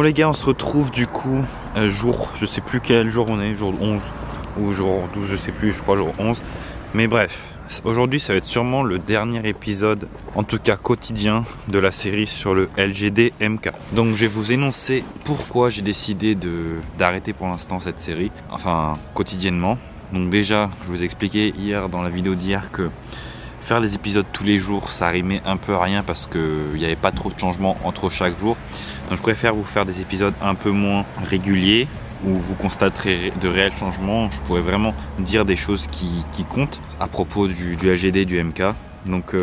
les gars, on se retrouve du coup jour, je sais plus quel jour on est, jour 11 ou jour 12, je sais plus, je crois jour 11. Mais bref, aujourd'hui ça va être sûrement le dernier épisode, en tout cas quotidien, de la série sur le LGD MK. Donc je vais vous énoncer pourquoi j'ai décidé d'arrêter pour l'instant cette série, enfin quotidiennement. Donc déjà, je vous ai expliqué hier dans la vidéo d'hier que faire les épisodes tous les jours, ça rimait un peu à rien parce qu'il n'y avait pas trop de changements entre chaque jour. Donc je préfère vous faire des épisodes un peu moins réguliers où vous constaterez de réels changements. Je pourrais vraiment dire des choses qui comptent à propos du LGD, du MK. Donc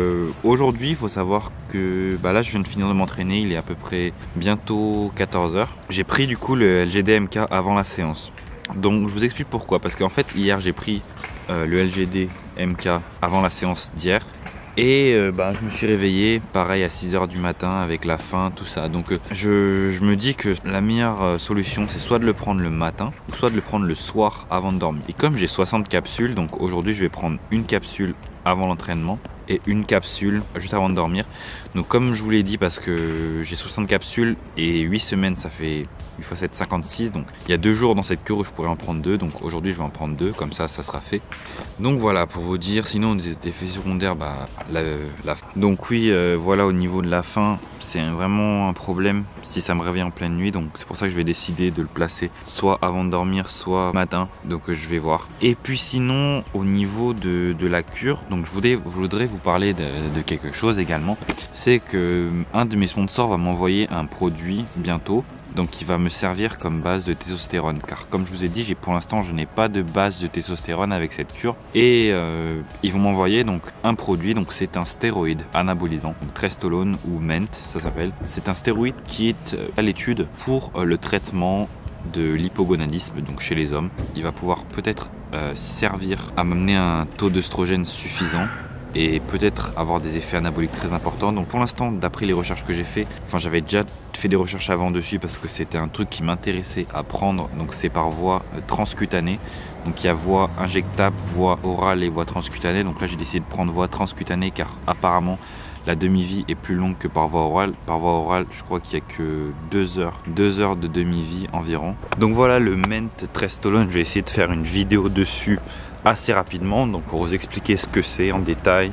aujourd'hui, il faut savoir que là je viens de finir de m'entraîner, il est à peu près bientôt 14 h. J'ai pris du coup le LGD MK avant la séance. Donc je vous explique pourquoi, parce qu'en fait hier j'ai pris le LGD MK avant la séance d'hier et je me suis réveillé pareil à 6 h du matin avec la faim, tout ça. Donc je me dis que la meilleure solution c'est soit de le prendre le matin ou soit de le prendre le soir avant de dormir. Et comme j'ai 60 capsules, donc aujourd'hui je vais prendre une capsule avant l'entraînement et une capsule juste avant de dormir. Donc comme je vous l'ai dit, parce que j'ai 60 capsules et 8 semaines ça fait 8 x 7 56, donc il y a 2 jours dans cette cure où je pourrais en prendre 2, donc aujourd'hui je vais en prendre 2, comme ça sera fait. Donc voilà, pour vous dire, sinon des effets secondaires, donc oui, voilà, au niveau de la faim c'est vraiment un problème si ça me réveille en pleine nuit, donc c'est pour ça que je vais décider de le placer soit avant de dormir soit matin, donc je vais voir. Et puis sinon au niveau de la cure, donc je voudrais vous parler de quelque chose également, c'est que un de mes sponsors va m'envoyer un produit bientôt, donc qui va me servir comme base de testostérone, car comme je vous ai dit, pour l'instant je n'ai pas de base de testostérone avec cette cure, et ils vont m'envoyer donc un produit, donc c'est un stéroïde anabolisant, donc Trestolone ou Ment ça s'appelle. C'est un stéroïde qui est à l'étude pour le traitement de l'hypogonadisme, donc chez les hommes. Il va pouvoir peut-être servir à m'amener un taux d'œstrogène suffisant et peut-être avoir des effets anaboliques très importants. Donc pour l'instant, d'après les recherches que j'ai fait, j'avais déjà fait des recherches avant dessus parce que c'était un truc qui m'intéressait à prendre, donc c'est par voie transcutanée. Donc il y a voie injectable, voie orale et voie transcutanée. Donc là j'ai décidé de prendre voie transcutanée car apparemment la demi-vie est plus longue que par voie orale. Par voie orale, je crois qu'il n'y a que 2 heures de demi-vie environ. Donc voilà le Ment Trestolone, je vais essayer de faire une vidéo dessus assez rapidement, donc pour vous expliquer ce que c'est en détail,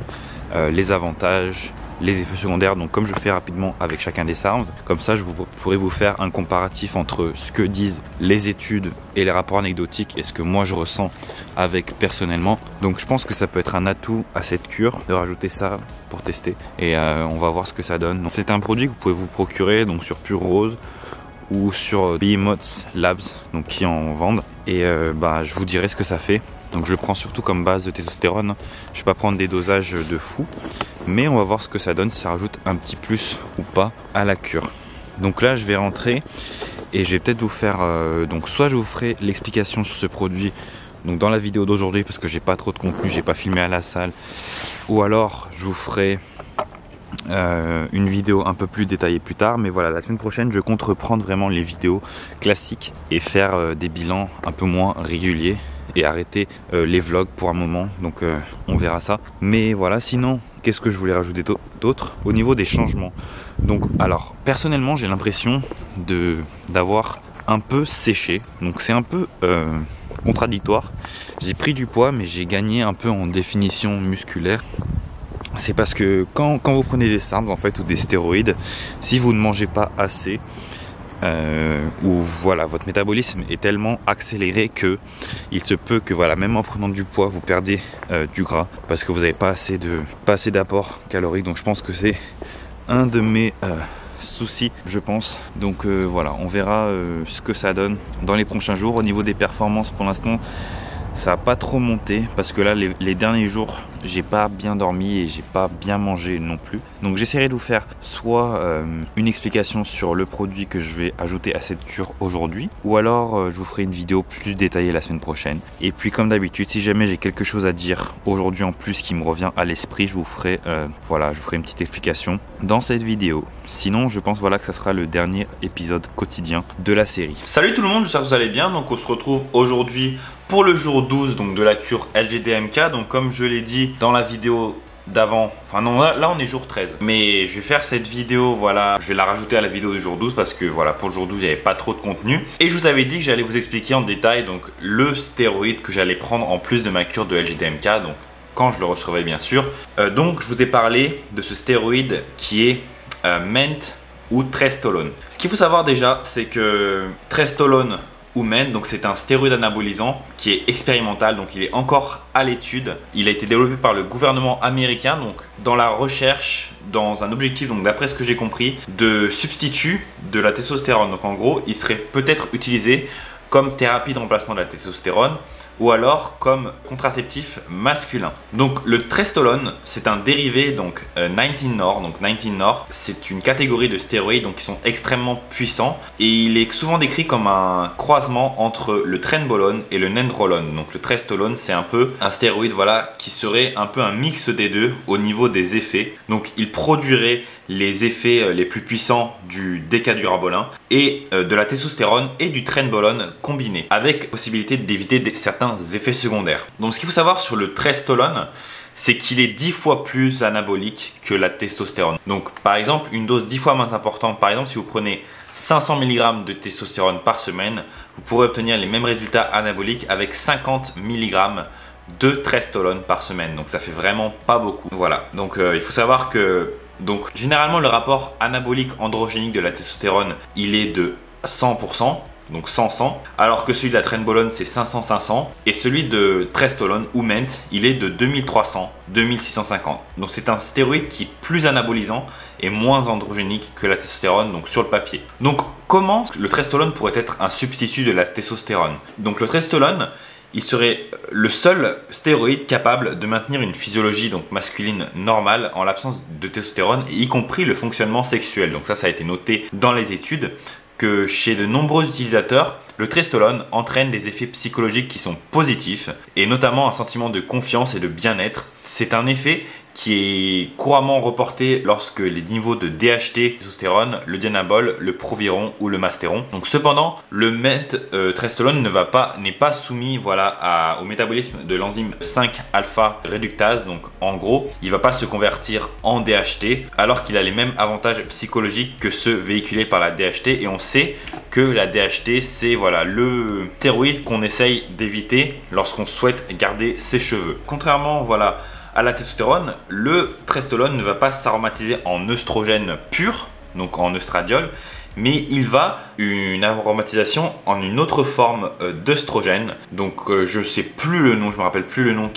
les avantages, les effets secondaires, donc comme je fais rapidement avec chacun des SARMs, comme ça je pourrais vous faire un comparatif entre ce que disent les études et les rapports anecdotiques et ce que moi je ressens avec personnellement. Donc je pense que ça peut être un atout à cette cure de rajouter ça pour tester, et on va voir ce que ça donne. C'est un produit que vous pouvez vous procurer donc sur Pure Rose ou sur Behemoth Labs, donc qui en vendent, et je vous dirai ce que ça fait. Donc je le prends surtout comme base de testostérone. Je vais pas prendre des dosages de fou, mais on va voir ce que ça donne, si ça rajoute un petit plus ou pas à la cure. Donc là je vais rentrer et je vais peut-être vous faire donc soit je vous ferai l'explication sur ce produit donc dans la vidéo d'aujourd'hui parce que j'ai pas trop de contenu, j'ai pas filmé à la salle, ou alors je vous ferai une vidéo un peu plus détaillée plus tard. Mais voilà, la semaine prochaine je compte reprendre vraiment les vidéos classiques et faire des bilans un peu moins réguliers et arrêter les vlogs pour un moment, donc on verra ça. Mais voilà, sinon qu'est-ce que je voulais rajouter d'autre au niveau des changements? Donc alors personnellement j'ai l'impression d'avoir un peu séché, donc c'est un peu contradictoire. J'ai pris du poids mais j'ai gagné un peu en définition musculaire. C'est parce que quand vous prenez des SARMs en fait ou des stéroïdes, si vous ne mangez pas assez, ou voilà, votre métabolisme est tellement accéléré que il se peut que voilà, même en prenant du poids vous perdez du gras parce que vous n'avez pas assez d'apport calorique. Donc je pense que c'est un de mes soucis, je pense. Donc voilà, on verra ce que ça donne dans les prochains jours. Au niveau des performances, pour l'instant ça n'a pas trop monté parce que là les derniers jours j'ai pas bien dormi et j'ai pas bien mangé non plus. Donc j'essaierai de vous faire soit une explication sur le produit que je vais ajouter à cette cure aujourd'hui, ou alors je vous ferai une vidéo plus détaillée la semaine prochaine. Et puis comme d'habitude, si jamais j'ai quelque chose à dire aujourd'hui en plus qui me revient à l'esprit, je vous ferai une petite explication dans cette vidéo. Sinon je pense que ça sera le dernier épisode quotidien de la série. Salut tout le monde, j'espère que vous allez bien. Donc on se retrouve aujourd'hui pour le jour 12 donc de la cure LGD MK. Donc comme je l'ai dit dans la vidéo d'avant, enfin non, là on est jour 13, mais je vais faire cette vidéo, voilà, je vais la rajouter à la vidéo du jour 12 parce que voilà, pour le jour 12 j'avais pas trop de contenu et je vous avais dit que j'allais vous expliquer en détail donc le stéroïde que j'allais prendre en plus de ma cure de LJDMK, donc quand je le recevrai bien sûr. Donc je vous ai parlé de ce stéroïde qui est Ment ou Trestolone. Ce qu'il faut savoir déjà, c'est que Trestolone ou Ment, donc c'est un stéroïde anabolisant qui est expérimental, donc il est encore à l'étude. Il a été développé par le gouvernement américain, donc dans la recherche, dans un objectif, donc d'après ce que j'ai compris, de substitut de la testostérone. Donc en gros, il serait peut-être utilisé comme thérapie de remplacement de la testostérone ou alors comme contraceptif masculin. Donc le Trestolone, c'est un dérivé donc 19-nor. Donc 19-nor, c'est une catégorie de stéroïdes donc qui sont extrêmement puissants et il est souvent décrit comme un croisement entre le Trenbolone et le Nandrolone. Donc le Trestolone, c'est un peu un stéroïde voilà qui serait un peu un mix des deux au niveau des effets. Donc il produirait les effets les plus puissants du décadurabolin et de la testostérone et du Trenbolone combinés, avec possibilité d'éviter certains effets secondaires. Donc ce qu'il faut savoir sur le Trestolone, c'est qu'il est 10 fois plus anabolique que la testostérone. Donc par exemple, une dose 10 fois moins importante, par exemple si vous prenez 500 mg de testostérone par semaine, vous pourrez obtenir les mêmes résultats anaboliques avec 50 mg de Trestolone par semaine. Donc ça fait vraiment pas beaucoup. Voilà, donc il faut savoir que donc généralement le rapport anabolique androgénique de la testostérone il est de 100%, donc 100-100, alors que celui de la Trenbolone c'est 500-500 et celui de Trestolone ou Ment il est de 2300-2650. Donc c'est un stéroïde qui est plus anabolisant et moins androgénique que la testostérone donc sur le papier. Donc comment le Trestolone pourrait être un substitut de la testostérone? Donc le Trestolone, il serait le seul stéroïde capable de maintenir une physiologie donc masculine normale en l'absence de testostérone, y compris le fonctionnement sexuel. Donc ça a été noté dans les études que chez de nombreux utilisateurs, le Trestolone entraîne des effets psychologiques qui sont positifs et notamment un sentiment de confiance et de bien-être. C'est un effet qui est couramment reporté lorsque les niveaux de DHT, testostérone, le dianabol, le proviron ou le mastéron. Donc cependant, le Trestolone n'est pas soumis voilà, au métabolisme de l'enzyme 5-alpha réductase. Donc en gros, il ne va pas se convertir en DHT alors qu'il a les mêmes avantages psychologiques que ceux véhiculés par la DHT. Et on sait que la DHT, c'est voilà, le stéroïde qu'on essaye d'éviter lorsqu'on souhaite garder ses cheveux. Contrairement voilà, à la testostérone, le Trestolone ne va pas s'aromatiser en œstrogène pur, donc en œstradiol, mais il va une aromatisation en une autre forme d'œstrogène. Donc je sais plus le nom, je me rappelle plus le nom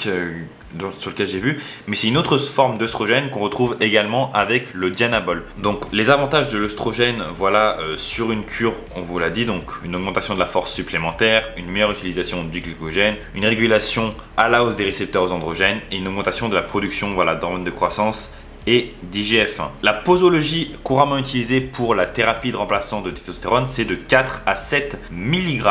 sur lequel j'ai vu, mais c'est une autre forme d'œstrogène qu'on retrouve également avec le dianabol. Donc les avantages de l'œstrogène, voilà, sur une cure, on vous l'a dit, donc une augmentation de la force supplémentaire, une meilleure utilisation du glycogène, une régulation à la hausse des récepteurs aux androgènes et une augmentation de la production voilà, d'hormones de croissance et d'IGF-1. La posologie couramment utilisée pour la thérapie de remplacement de testostérone, c'est de 4 à 7 mg,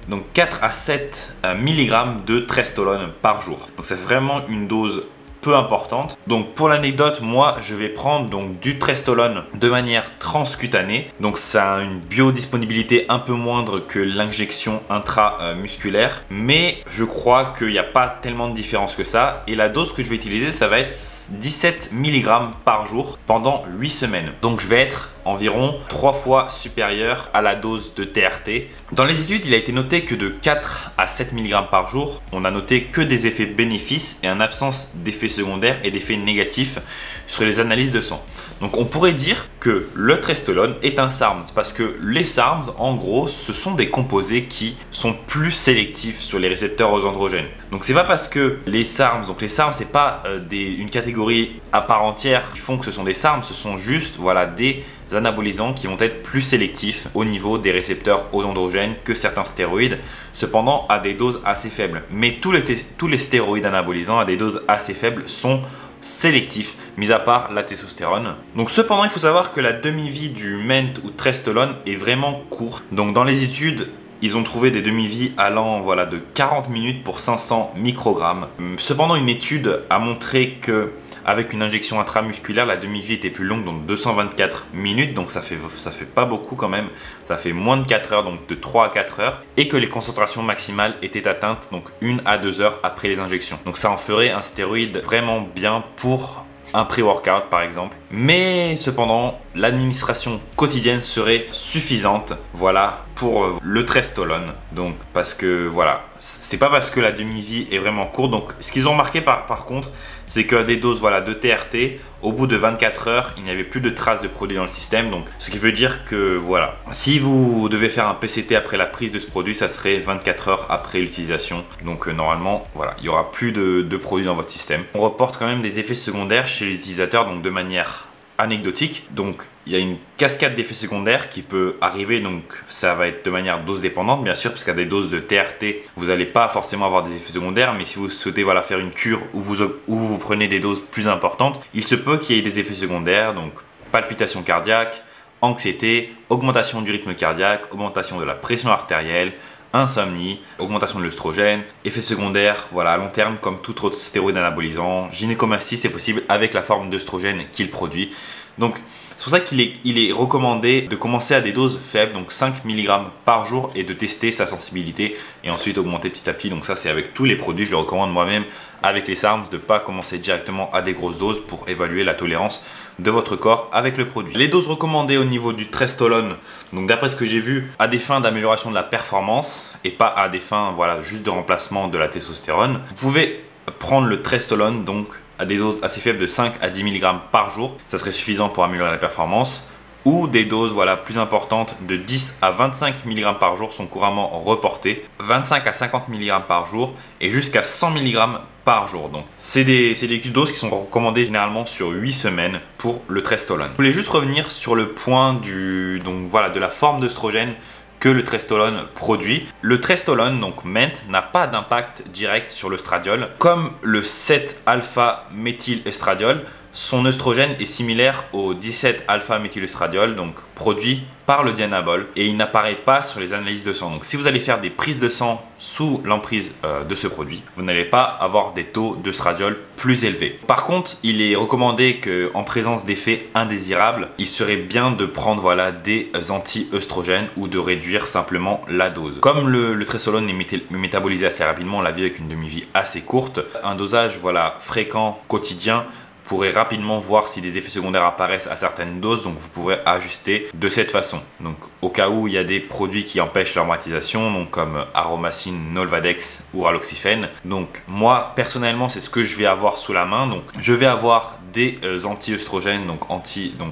donc 4 à 7 mg de Trestolone par jour. Donc c'est vraiment une dose peu importante. Donc pour l'anecdote, moi je vais prendre donc du Trestolone de manière transcutanée. Donc ça a une biodisponibilité un peu moindre que l'injection intramusculaire, mais je crois qu'il n'y a pas tellement de différence que ça. Et la dose que je vais utiliser, ça va être 17 mg par jour pendant 8 semaines. Donc je vais être environ 3 fois supérieur à la dose de TRT. Dans les études, il a été noté que de 4 à 7 mg par jour, on a noté que des effets bénéfices et en absence d'effets secondaires et d'effets négatifs sur les analyses de sang. Donc on pourrait dire que le Trestolone est un SARMs parce que les SARMs, en gros, ce sont des composés qui sont plus sélectifs sur les récepteurs aux androgènes. Donc c'est pas parce que les SARMs, donc les SARMs c'est pas une catégorie à part entière qui font que ce sont des SARMs, ce sont juste voilà, des anabolisants qui vont être plus sélectifs au niveau des récepteurs aux androgènes que certains stéroïdes, cependant à des doses assez faibles. Mais tous les stéroïdes anabolisants à des doses assez faibles sont sélectifs, mis à part la testostérone. Donc cependant, il faut savoir que la demi-vie du Ment ou Trestolone est vraiment courte. Donc dans les études, ils ont trouvé des demi-vies allant voilà, de 40 minutes pour 500 microgrammes. Cependant, une étude a montré que avec une injection intramusculaire, la demi-vie était plus longue, donc 224 minutes, donc ça fait pas beaucoup quand même, ça fait moins de 4 heures, donc de 3 à 4 heures, et que les concentrations maximales étaient atteintes donc 1 à 2 heures après les injections. Donc ça en ferait un stéroïde vraiment bien pour un pré-workout par exemple. Mais cependant, l'administration quotidienne serait suffisante, voilà, pour le Trestolone. Donc parce que voilà, c'est pas parce que la demi-vie est vraiment courte. Donc ce qu'ils ont remarqué par contre, c'est que des doses voilà, de TRT, au bout de 24 heures, il n'y avait plus de traces de produit dans le système. Donc ce qui veut dire que voilà, si vous devez faire un PCT après la prise de ce produit, ça serait 24 heures après l'utilisation. Donc normalement, voilà, il n'y aura plus de produit dans votre système. On reporte quand même des effets secondaires chez les utilisateurs, donc de manière anecdotique. Donc il y a une cascade d'effets secondaires qui peut arriver, donc ça va être de manière dose dépendante bien sûr, parce qu'à des doses de TRT vous n'allez pas forcément avoir des effets secondaires, mais si vous souhaitez voilà, faire une cure où vous prenez des doses plus importantes, il se peut qu'il y ait des effets secondaires, donc palpitations cardiaques, anxiété, augmentation du rythme cardiaque, augmentation de la pression artérielle, insomnie, augmentation de l'œstrogène, effets secondaires voilà, à long terme comme tout autre stéroïde anabolisant, gynécomastie c'est possible avec la forme d'œstrogène qu'il produit. Donc c'est pour ça qu'il est recommandé de commencer à des doses faibles, donc 5 mg par jour, et de tester sa sensibilité et ensuite augmenter petit à petit. Donc ça c'est avec tous les produits, je le recommande moi-même avec les SARMs de ne pas commencer directement à des grosses doses pour évaluer la tolérance de votre corps avec le produit. Les doses recommandées au niveau du Trestolone, donc d'après ce que j'ai vu, à des fins d'amélioration de la performance et pas à des fins voilà, juste de remplacement de la testostérone, vous pouvez prendre le Trestolone donc à des doses assez faibles de 5 à 10 mg par jour, ça serait suffisant pour améliorer la performance, ou des doses voilà, plus importantes de 10 à 25 mg par jour sont couramment reportées, 25 à 50 mg par jour et jusqu'à 100 mg par jour. Donc c'est des doses qui sont recommandées généralement sur 8 semaines pour le Trestolone. Je voulais juste revenir sur le point de la forme d'œstrogène que le Trestolone produit. Le Trestolone, donc MENT, n'a pas d'impact direct sur l'œstradiol. Comme le 7-alpha-méthylestradiol, son œstrogène est similaire au 17-alpha-méthylestradiol, donc produit par le Dianabol, et il n'apparaît pas sur les analyses de sang. Donc si vous allez faire des prises de sang sous l'emprise de ce produit, vous n'allez pas avoir des taux d'œstradiol plus élevés. Par contre, il est recommandé qu'en présence d'effets indésirables, il serait bien de prendre voilà, des anti-œstrogènes ou de réduire simplement la dose. Comme le Trestolone est métabolisé assez rapidement, on l'a vu avec une demi-vie assez courte, un dosage voilà, fréquent, quotidien, pourrez rapidement voir si des effets secondaires apparaissent à certaines doses, donc vous pourrez ajuster de cette façon. Donc au cas où il y a des produits qui empêchent l'aromatisation, donc comme Aromacin, Nolvadex ou Raloxifène. Donc moi personnellement c'est ce que je vais avoir sous la main. Donc je vais avoir des anti-œstrogènes,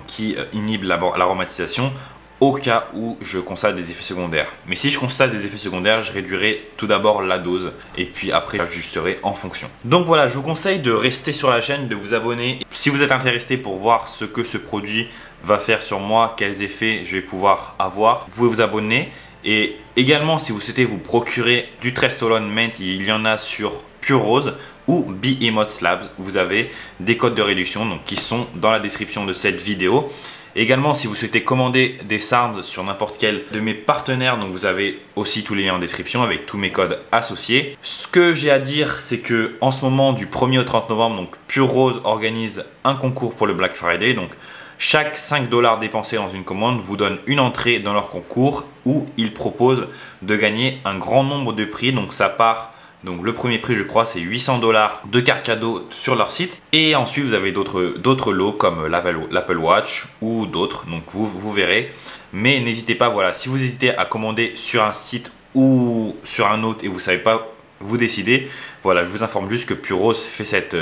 qui inhibent l'aromatisation au cas où je constate des effets secondaires. Mais si je constate des effets secondaires, je réduirai tout d'abord la dose et puis après j'ajusterai en fonction. Donc voilà, je vous conseille de rester sur la chaîne, de vous abonner. Si vous êtes intéressé pour voir ce que ce produit va faire sur moi, quels effets je vais pouvoir avoir, vous pouvez vous abonner. Et également, si vous souhaitez vous procurer du Trestolone MENT, il y en a sur Pure Rose ou Behemoth Labs. Vous avez des codes de réduction donc, qui sont dans la description de cette vidéo. Également, si vous souhaitez commander des SARMs sur n'importe quel de mes partenaires, donc vous avez aussi tous les liens en description avec tous mes codes associés. Ce que j'ai à dire, c'est que en ce moment, du 1er au 30 novembre, donc Pure Rose organise un concours pour le Black Friday. Donc chaque 5 $ dépensés dans une commande vous donne une entrée dans leur concours où ils proposent de gagner un grand nombre de prix. Donc ça part. Donc le premier prix je crois c'est 800 $ de cartes cadeaux sur leur site. Et ensuite vous avez d'autres lots comme l'Apple Watch ou d'autres. Donc vous verrez. Mais n'hésitez pas, voilà, si vous hésitez à commander sur un site ou sur un autre et vous ne savez pas vous décider, voilà, je vous informe juste que Pure Rose fait cette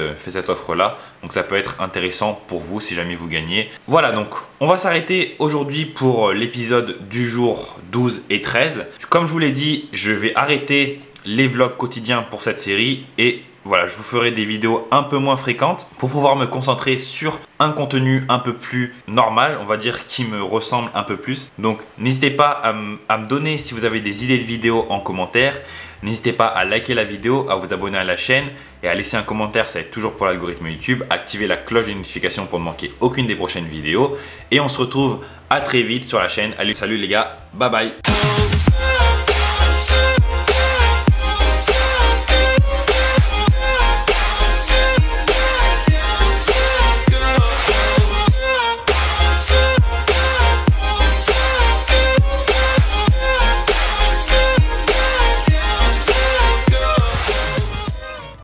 offre là. Donc ça peut être intéressant pour vous si jamais vous gagnez. Voilà, donc on va s'arrêter aujourd'hui pour l'épisode du jour 12 et 13. Comme je vous l'ai dit, je vais arrêter les vlogs quotidiens pour cette série et voilà, je vous ferai des vidéos un peu moins fréquentes pour pouvoir me concentrer sur un contenu un peu plus normal, on va dire qui me ressemble un peu plus. Donc n'hésitez pas à me donner si vous avez des idées de vidéos en commentaire. N'hésitez pas à liker la vidéo, à vous abonner à la chaîne et à laisser un commentaire, ça aide toujours pour l'algorithme YouTube. Activez la cloche de notification pour ne manquer aucune des prochaines vidéos. Et on se retrouve à très vite sur la chaîne. Allez, salut les gars, bye bye.